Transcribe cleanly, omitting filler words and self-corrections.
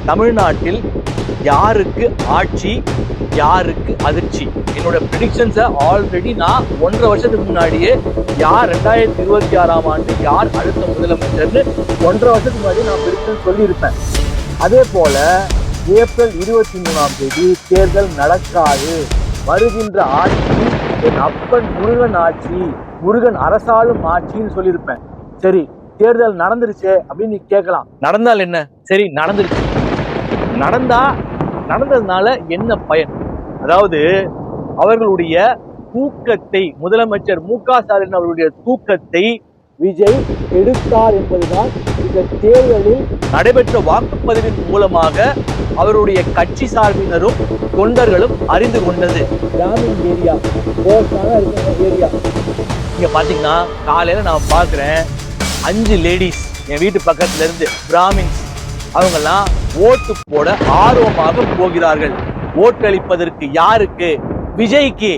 தமிழ்நாட்டில் யாருக்கு ஆட்சி, யாருக்கு அதிர்ச்சி? என்னோட ப்ரெடிக்ஷன்ஸை ஆல்ரெடி நான் 1.5 வருஷத்துக்கு முன்னாடியே யார் 2026ஆம் ஆண்டு யார் அடுத்த முதலமைச்சர்னு 1.5 வருஷத்துக்கு முன்னாடி நான் ப்ரெடிக்ஷன் சொல்லியிருப்பேன். அதே போல ஏப்ரல் 23ஆம் தேதி தேர்தல் நடக்காது. வருகின்ற ஆட்சி என் அப்பன் முருகன் ஆட்சி, முருகன் அரசாளும் ஆட்சின்னு சொல்லியிருப்பேன். சரி, தேர்தல் நடந்துருச்சு அப்படின்னு நீ கேட்கலாம். நடந்தால் என்ன? சரி, நடந்துருச்சு. நடந்ததுனால என்ன பயன்? அதாவது அவர்களுடைய தூக்கத்தை, முதலமைச்சர் மு.க.ஸ்டாலின் அவர்களுடைய தூக்கத்தை விஜய் எடுத்தார் என்பதுதான் இந்த தேர்தலில் நடைபெற்ற வாக்குப்பதிவின் மூலமாக அவருடைய கட்சி சார்பினரும் தொண்டர்களும் அறிந்து கொண்டது. கிராமின் ஏரியா, ஏரியா இங்க பாத்தீங்கன்னா காலையில நான் பாக்குறேன் 5 லேடிஸ் என் வீட்டு பக்கத்துல இருந்து பிராமின்ஸ், அவங்கெல்லாம் ஓட்டு போட ஆர்வமாக போகிறார்கள். ஓட்டளிப்பதற்கு யாருக்கு? விஜய்க்கு.